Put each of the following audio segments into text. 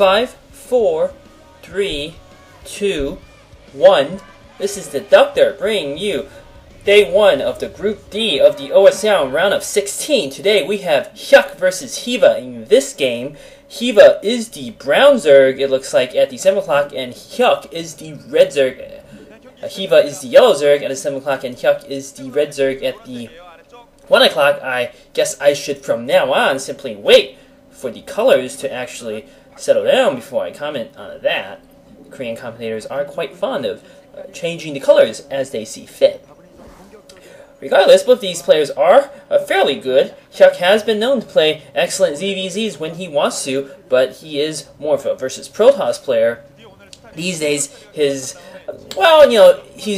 5, 4, 3, 2, 1. This is Deducter bringing you Day 1 of the Group D of the OSL round of 16. Today we have Hyuk versus Hyvaa in this game. Hyvaa is the brown Zerg, it looks like, at the 7 o'clock, and Hyuk is the red Zerg. Hyvaa is the yellow Zerg at the 7 o'clock, and Hyuk is the red Zerg at the 1 o'clock. I guess I should, from now on, simply wait for the colors to actually settle down before I comment on that. Korean commentators are quite fond of changing the colors as they see fit. Regardless, both these players are fairly good. Hyuk has been known to play excellent ZVZs when he wants to, but he is more of a versus Protoss player. These days, he's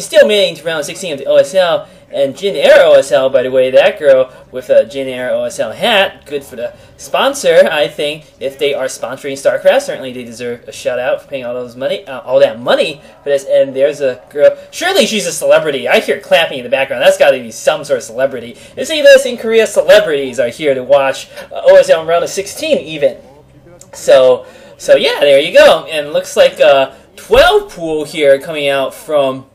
still making to round 16 of the OSL, and JinAir OSL, by the way, that girl with a JinAir OSL hat, good for the sponsor, I think. If they are sponsoring StarCraft, certainly they deserve a shout out for paying all that money for this. And there's a girl, surely she's a celebrity. I hear clapping in the background. That's got to be some sort of celebrity. You see this in Korea, celebrities are here to watch OSL round of 16 even. So yeah, there you go. And looks like a 12 pool here coming out from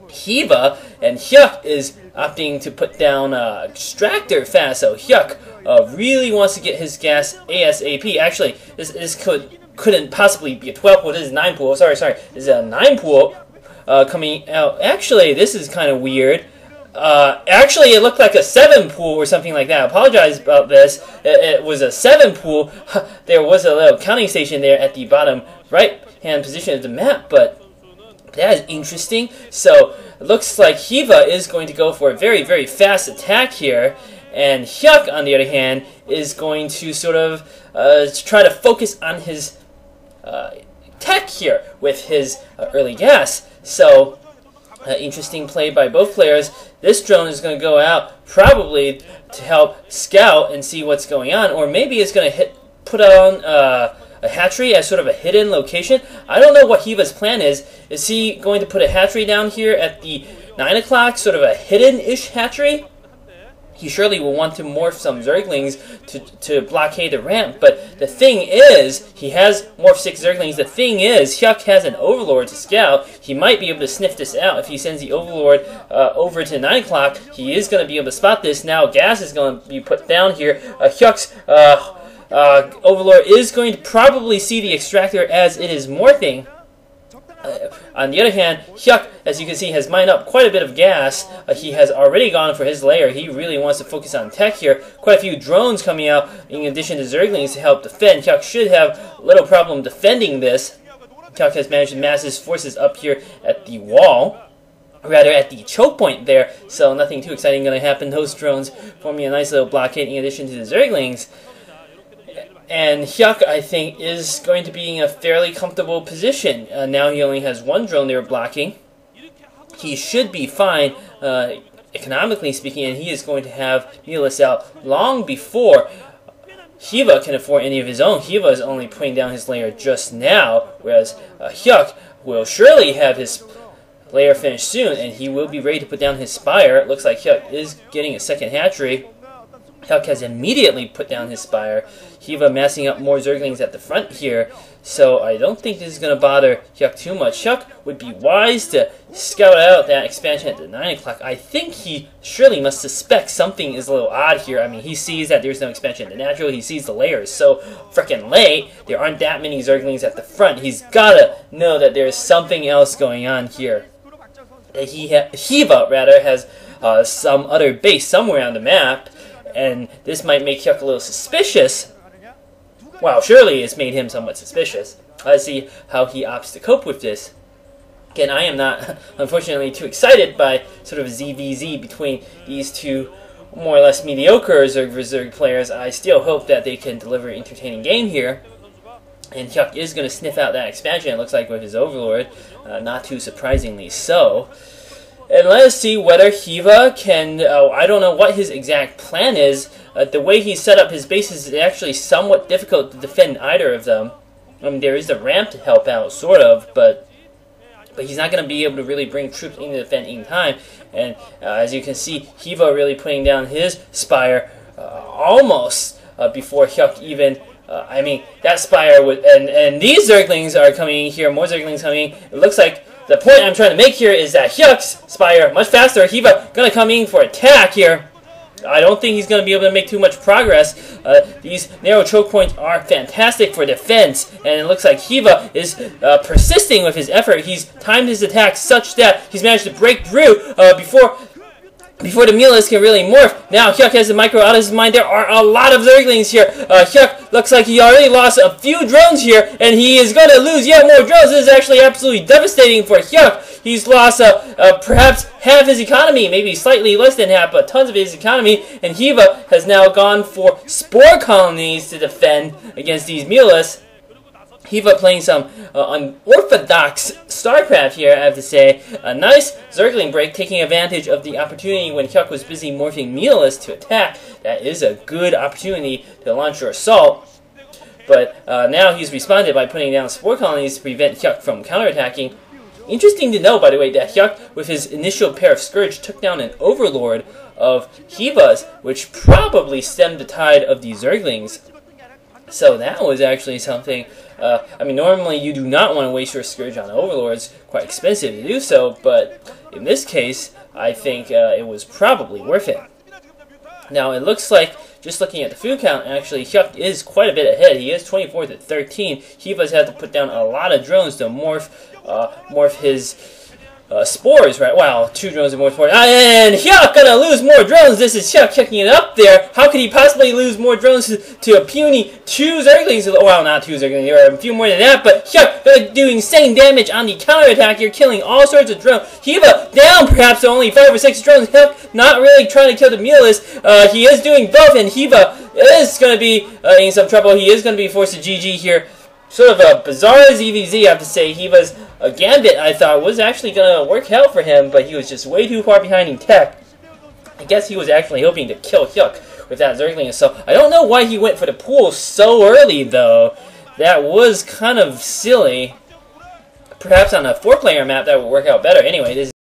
Hyvaa, and Hyuk is opting to put down Extractor fast, so Hyuk really wants to get his gas ASAP. Actually, this couldn't possibly be a 12 pool, this is 9 pool, sorry, this is a 9 pool coming out. Actually, this is kind of weird. Actually, it looked like a 7 pool or something like that. I apologize about this. It was a 7 pool. There was a little counting station there at the bottom right-hand position of the map, but that is interesting. So it looks like Hyvaa is going to go for a very, very fast attack here, and Hyuk, on the other hand, is going to sort of try to focus on his tech here with his early gas. So interesting play by both players. This drone is going to go out probably to help scout and see what's going on, or maybe it's going to put on a hatchery as sort of a hidden location. I don't know what Hyvaa's plan is. Is he going to put a hatchery down here at the 9 o'clock, sort of a hidden-ish hatchery? He surely will want to morph some Zerglings to blockade the ramp, but the thing is, he has morphed 6 Zerglings. The thing is, Hyuk has an Overlord to scout. He might be able to sniff this out if he sends the Overlord over to 9 o'clock. He is going to be able to spot this. Now gas is going to be put down here. Hyuk's Overlord is going to probably see the Extractor as it is morphing. On the other hand, Hyuk, as you can see, has mined up quite a bit of gas. He has already gone for his lair. He really wants to focus on tech here. Quite a few drones coming out in addition to Zerglings to help defend. Hyuk should have little problem defending this. Hyuk has managed to mass his forces up here at the wall. Rather, at the choke point there, so nothing too exciting going to happen. Those drones forming a nice little blockade in addition to the Zerglings. And Hyuk, I think, is going to be in a fairly comfortable position. Now he only has 1 drone there blocking. He should be fine, economically speaking, and he is going to have Needless out long before Hyvaa can afford any of his own. Hyvaa is only putting down his lair just now, whereas Hyuk will surely have his lair finished soon, and he will be ready to put down his spire. It looks like Hyuk is getting a second hatchery. Hyuk has immediately put down his spire. Hyvaa massing up more Zerglings at the front here, so I don't think this is going to bother Hyuk too much. Hyuk would be wise to scout out that expansion at the 9 o'clock. I think he surely must suspect something is a little odd here. I mean, he sees that there's no expansion at the natural. He sees the layers so frickin' late. There aren't that many Zerglings at the front. He's got to know that there's something else going on here. Hyvaa, rather, has some other base somewhere on the map, and this might make Hyuk a little suspicious. Well, surely it's made him somewhat suspicious. Let's see how he opts to cope with this. Again, I am not, unfortunately, too excited by sort of a ZVZ between these two more or less mediocre Zerg players. I still hope that they can deliver an entertaining game here. And Hyuk is going to sniff out that expansion, it looks like, with his Overlord. Not too surprisingly so. And let us see whether Hyvaa can, I don't know what his exact plan is. The way he set up his bases is actually somewhat difficult to defend either of them. I mean, there is the ramp to help out, sort of, but he's not going to be able to really bring troops in to defend in time. And as you can see, Hyvaa really putting down his spire almost before Hyuk even I mean, that Spire would, and these Zerglings are coming here, more Zerglings coming. It looks like the point I'm trying to make here is that Hyuk's Spire, much faster. Hyvaa gonna come in for attack here. I don't think he's gonna be able to make too much progress. These narrow choke points are fantastic for defense, and it looks like Hyvaa is persisting with his effort. He's timed his attack such that he's managed to break through before the Mulus can really morph. Now Hyuk has the micro out of his mind. There are a lot of Zerglings here. Hyuk looks like he already lost a few drones here, and he is going to lose yet more drones. This is actually absolutely devastating for Hyuk. He's lost perhaps half his economy, maybe slightly less than half, but tons of his economy. And Hyvaa has now gone for spore colonies to defend against these Mulus. Hyvaa playing some unorthodox StarCraft here, I have to say. A nice Zergling break, taking advantage of the opportunity when Hyuk was busy morphing Mulus to attack. That is a good opportunity to launch your assault. But now he's responded by putting down spore colonies to prevent Hyuk from counterattacking. Interesting to know, by the way, that Hyuk, with his initial pair of Scourge, took down an Overlord of Hyvaa's, which probably stemmed the tide of the Zerglings. So that was actually something. I mean, normally you do not want to waste your Scourge on Overlords. Quite expensive to do so, but in this case, I think it was probably worth it. Now, it looks like, just looking at the food count, actually, Hyuk is quite a bit ahead. He is 24 to 13. Hyvaa's had to put down a lot of drones to morph his spores, right? Wow, 2 drones and more spores. And Hyuk gonna lose more drones. This is Hyuk checking it up there. How could he possibly lose more drones to a puny 2 Zerglings? Well, not 2 Zerglings, there are a few more than that, but Hyuk gonna do insane damage on the counterattack here, killing all sorts of drones. Hyvaa down perhaps to only 5 or 6 drones. Hyuk not really trying to kill the Mulus. He is doing both, and Hyvaa is gonna be in some trouble. He is gonna be forced to GG here. Sort of a bizarre ZVZ, I have to say. Hyvaa's Gambit, I thought, was actually going to work out for him, but he was just way too far behind in tech. I guess he was actually hoping to kill Hyuk with that Zergling, so I don't know why he went for the pool so early, though. That was kind of silly. Perhaps on a 4-player map that would work out better. Anyway, this